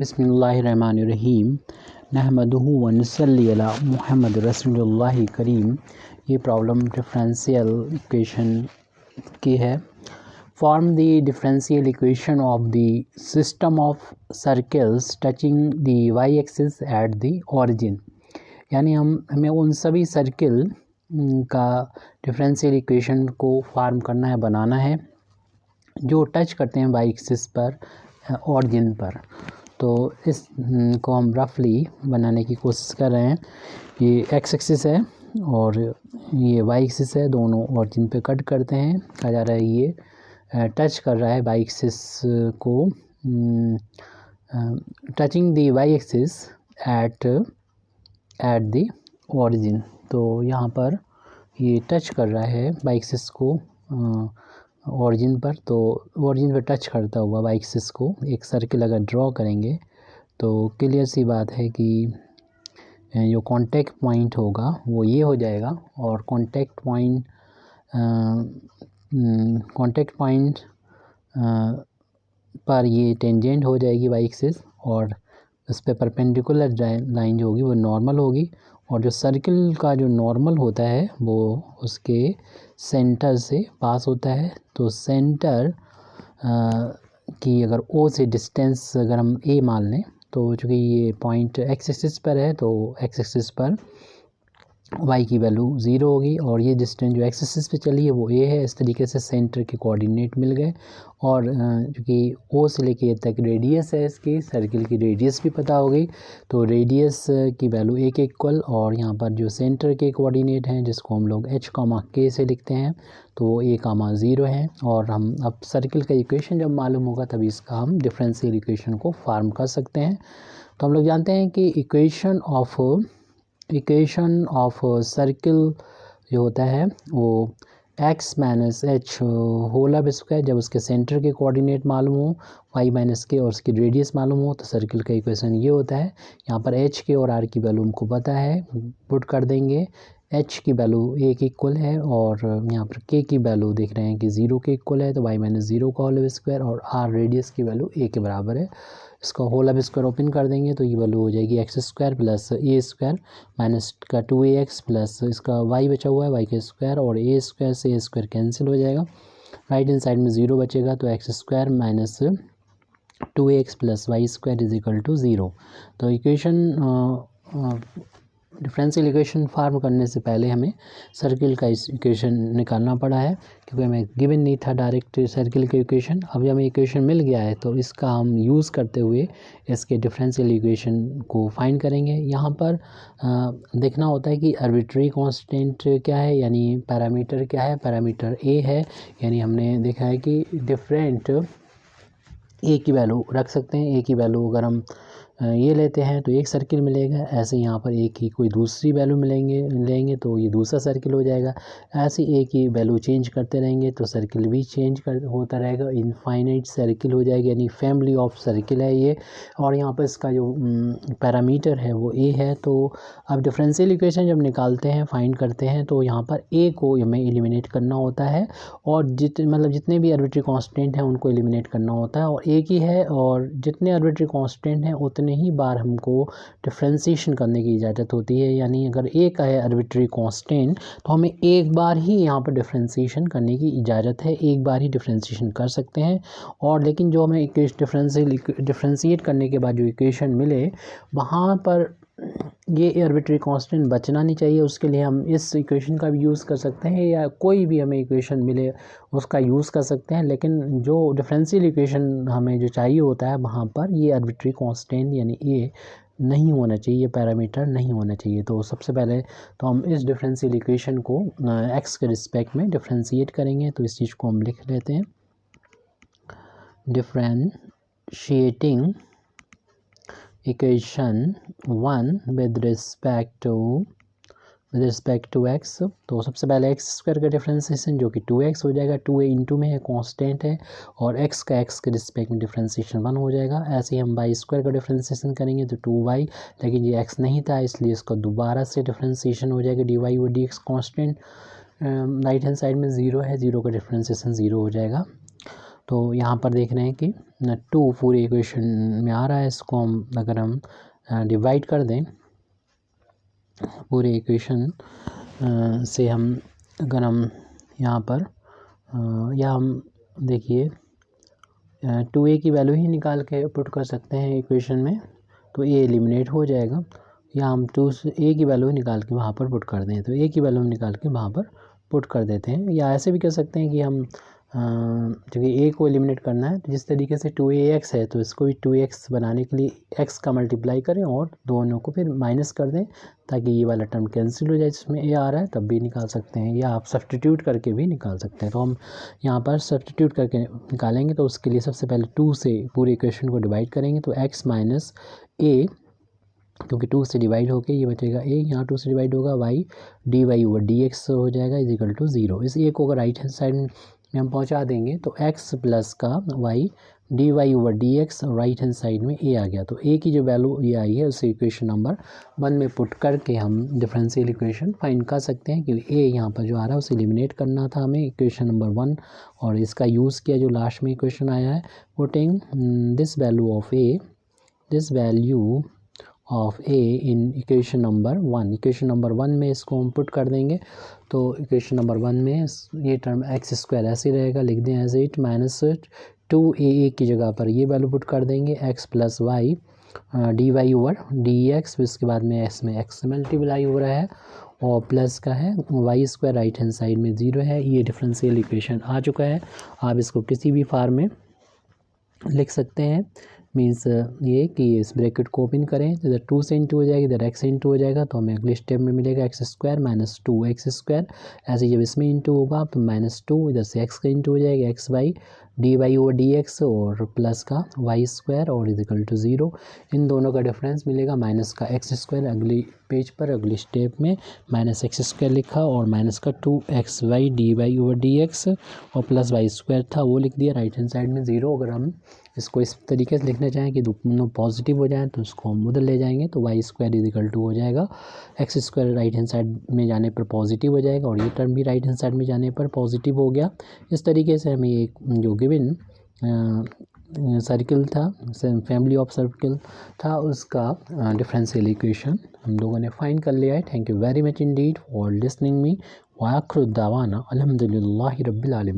बिस्मिल्लाहिर्रहमानिर्रहीम नहमदुहु व नसल्ली अला मुहम्मद रसूलुल्लाहि करीम। ये प्रॉब्लम डिफरेंशियल इक्वेशन की है। Form the differential equation of the system of circles touching the Y axis at the origin. यानी हमें उन सभी सर्किल का डिफरेंशियल इक्वेशन को फॉर्म करना है, बनाना है, जो टच करते हैं वाई एक्सिस पर, ओरिजिन पर। तो इस को हम रफली बनाने की कोशिश कर रहे हैं। ये एक्स एक्सिस है और ये वाई एक्सिस है, दोनों ओरिजिन पे कट करते हैं। कहा जा रहा है ये टच कर रहा है वाई एक्सिस को, touching the Y axis at the origin. तो यहाँ पर ये टच कर रहा है वाई एक्सिस को ओरिजिन पर। तो ओरिजिन पर टच करता हुआ वाई एक्सिस को एक सर्किल अगर ड्रॉ करेंगे तो क्लियर सी बात है कि जो कांटेक्ट पॉइंट होगा वो ये हो जाएगा। और कांटेक्ट पॉइंट पर ये टेंजेंट हो जाएगी वाई एक्सिस, और उस पर परपेंडिकुलर लाइन जो होगी वो नॉर्मल होगी। और जो सर्किल का जो नॉर्मल होता है वो उसके सेंटर से पास होता है। तो सेंटर की अगर ओ से डिस्टेंस अगर हम ए मान लें, तो चूँकि ये पॉइंट एक्स एक्सिस पर है तो एक्स एक्सिस पर y की वैल्यू 0 होगी, और ये डिस्टेंस जो एक्स एक्सिस पे चली है वो a है। इस तरीके से सेंटर के कोऑर्डिनेट मिल गए। और चूँकि o से लेके ये तक रेडियस है, इसकी सर्किल की रेडियस भी पता हो गई, तो रेडियस की वैल्यू a के इक्वल। और यहाँ पर जो सेंटर के कोऑर्डिनेट हैं जिसको हम लोग h, k से लिखते हैं, तो वो a, 0 है। और हम अब सर्किल का इक्वेशन जब मालूम होगा तभी इसका हम डिफरेंशियल इक्वेशन को फॉर्म कर सकते हैं। तो हम लोग जानते हैं कि इक्वेशन ऑफ सर्किल जो होता है वो x माइनस एच होल अब स्क्वायर, जब उसके सेंटर के कोऑर्डिनेट मालूम हो, y माइनस के, और उसकी रेडियस मालूम हो, तो सर्किल का इक्वेशन ये होता है। यहाँ पर h के और r की वैल्यू हमको पता है, पुट कर देंगे। h की वैल्यू a के इक्वल है, और यहाँ पर k की वैल्यू देख रहे हैं कि 0 के इक्वल है, तो y माइनस 0 का होल स्क्वायर, और r रेडियस की वैल्यू a के बराबर है। इसका होल अब स्क्वायर ओपन कर देंगे तो ये वैल्यू हो जाएगी एक्स स्क्वायर प्लस ए स्क्वायर माइनस का 2ax प्लस इसका y बचा हुआ है y का स्क्वायर, और ए स्क्वायर से ए स्क्वायर कैंसिल हो जाएगा। राइट हैंड साइड में 0 बचेगा, तो X square minus 2ax plus Y square is equal to 0। तो इक्वेशन डिफरेंशियल इक्वेशन फार्म करने से पहले हमें सर्किल का इस इक्वेशन निकालना पड़ा है, क्योंकि हमें गिवन नहीं था डायरेक्ट सर्किल का इक्वेशन। अभी हमें इक्वेशन मिल गया है तो इसका हम यूज़ करते हुए इसके डिफरेंशियल इक्वेशन को फाइंड करेंगे। यहाँ पर देखना होता है कि आर्बिट्रेरी कांस्टेंट क्या है, यानी पैरामीटर क्या है। पैरामीटर a है, यानी हमने देखा है कि डिफरेंट a की वैल्यू रख सकते हैं। a की वैल्यू अगर हम ये लेते हैं तो एक सर्किल मिलेगा, ऐसे यहाँ पर a की कोई दूसरी वैल्यू लेंगे तो ये दूसरा सर्किल हो जाएगा। ऐसे a की वैल्यू चेंज करते रहेंगे तो सर्किल भी चेंज होता रहेगा, इनफाइनाइट सर्किल हो जाएगा, यानी फैमिली ऑफ सर्किल है ये। और यहाँ पर इसका जो पैरामीटर है वो a है। तो अब डिफरेंशियल इक्वेशन जब निकालते हैं, फाइंड करते हैं, तो यहाँ पर a को हमें एलिमिनेट करना होता है, और जितने भी आर्बिट्रेरी कांस्टेंट हैं उनको एलिमिनेट करना होता है। और एक ही है, और जितने आर्बिट्रेरी कांस्टेंट हैं उतने ही बार हमको डिफरेंशिएशन करने की इजाज़त होती है। यानी अगर एक है आर्बिट्रेरी कांस्टेंट तो हमें एक बार ही यहाँ पर डिफरेंशिएशन करने की इजाज़त है, एक बार ही डिफरेंशिएशन कर सकते हैं। और लेकिन जो हमें डिफरेंशिएट करने के बाद जो इक्वेशन मिले वहाँ पर ये आर्बिट्रेरी कांस्टेंट बचना नहीं चाहिए। उसके लिए हम इस इक्वेशन का भी यूज़ कर सकते हैं, या कोई भी हमें इक्वेशन मिले उसका यूज़ कर सकते हैं। लेकिन जो डिफरेंशियल इक्वेशन हमें जो चाहिए होता है वहाँ पर ये आर्बिट्रेरी कांस्टेंट यानी ये नहीं होना चाहिए, पैरामीटर नहीं होना चाहिए। तो सबसे पहले तो हम इस डिफरेंशियल इक्वेशन को एक्स के रिस्पेक्ट में डिफरेंशिएट करेंगे। तो इस चीज़ को हम लिख लेते हैं, differentiating equation 1 with respect to x। तो सबसे पहले एक्स स्क्वायर का डिफरेंशिएशन जो कि 2x हो जाएगा, 2a इंटू में है, कांस्टेंट है, और x का x के रिस्पेक्ट में डिफरेंशिएशन 1 हो जाएगा। ऐसे ही हम y स्क्वायर का डिफरेंशिएशन करेंगे तो 2y, लेकिन ये x नहीं था इसलिए इसका दोबारा से डिफरेंशिएशन हो जाएगा, dy और dx constant. Right hand side में 0 है, 0 का डिफरेंशिएशन 0 हो जाएगा। तो यहाँ पर देख रहे हैं कि 2 पूरे इक्वेशन में आ रहा है। इसको हम अगर हम डिवाइड कर दें पूरे इक्वेशन से, हम अगर हम यहाँ पर या हम देखिए 2a की वैल्यू ही निकाल के पुट कर सकते हैं इक्वेशन में, तो a एलिमिनेट हो जाएगा। या हम a की वैल्यू निकाल के वहाँ पर पुट कर दें, तो a की वैल्यू निकाल के वहाँ पर पुट कर देते हैं। या ऐसे भी कर सकते हैं कि हम क्योंकि a को एलिमिनेट करना है, तो जिस तरीके से 2ax है तो इसको भी 2x बनाने के लिए x का मल्टीप्लाई करें और दोनों को फिर माइनस कर दें, ताकि ये वाला टर्म कैंसिल हो जाए जिसमें a आ रहा है, तब भी निकाल सकते हैं। या आप सब्स्टिट्यूट करके भी निकाल सकते हैं। तो हम यहाँ पर सब्स्टिट्यूट करके निकालेंगे, तो उसके लिए सबसे पहले 2 से पूरे इक्वेशन को डिवाइड करेंगे, तो x माइनस a, क्योंकि 2 से डिवाइड होके ये बचेगा a, यहाँ 2 से डिवाइड होगा y dy ओवर dx हो जाएगा इज इक्वल टू 0। इस a को अगर राइट हैंड साइड में हम पहुँचा देंगे तो x प्लस का y dy over dx right hand side में a आ गया। तो a की जो वैल्यू ये आई है उसे इक्वेशन नंबर 1 में पुट करके हम डिफरेंशियल इक्वेशन फाइंड कर सकते हैं, क्योंकि a यहाँ पर जो आ रहा है उसे एलिमिनेट करना था हमें इक्वेशन नंबर 1, और इसका यूज़ किया जो लास्ट में इक्वेशन आया है, putting this value of a in equation number 1। Equation number 1 में इसको हम पुट कर देंगे, तो इक्वेशन नंबर 1 में ये टर्म एक्स स्क्वायर ऐसे रहेगा, लिख दें एज इट माइनस 2a की जगह पर ये वैल्यू पुट कर देंगे x plus Y D Y over D X, इसके बाद में x मल्टीप्लाई हो रहा है और प्लस का है Y square right hand side में 0 है। ये डिफरेंशियल इक्वेशन आ चुका है। आप इसको किसी भी फॉर्म में लिख सकते हैं, मीन्स ये कि इस ब्रैकेट को ओपन करें तो इधर 2 से इंटू हो जाएगी, इधर x इंटू हो जाएगा, तो हमें अगले स्टेप में मिलेगा x square minus 2x square. ऐसे जब इसमें इंटू होगा तो माइनस 2 इधर से x का इंटू हो जाएगा X by D Y over D X और प्लस का वाई स्क्वायर और इजिकल टू 0। इन दोनों का डिफरेंस मिलेगा माइनस का एक्स स्क्वायर, अगली पेज पर अगले स्टेप में माइनस एक्स स्क्वायर लिखा और माइनस का 2x Y D Y over D X और प्लस वाई स्क्वायर था वो लिख दिया, राइट हैंड साइड में 0। अगर हम इसको इस तरीके से लिखना चाहें कि दोनों पॉजिटिव हो जाए तो उसको हम उधर ले जाएंगे, तो वाई स्क्वायर इजिकल टू हो जाएगा x square, right hand side में जाने पर पॉजिटिव हो जाएगा और ये टर्म भी राइट हैंड साइड में जाने पर पॉजिटिव हो गया। इस तरीके से हमें एक जो गिवन सर्किल था, फैमिली ऑफ सर्किल था, उसका डिफरेंशियल इक्वेशन हम लोगों ने फाइंड कर लिया है। Thank you very much Indeed for listening me. व आखिर दावाना अल्हम्दुलिल्लाहि रब्बिल आलमीन।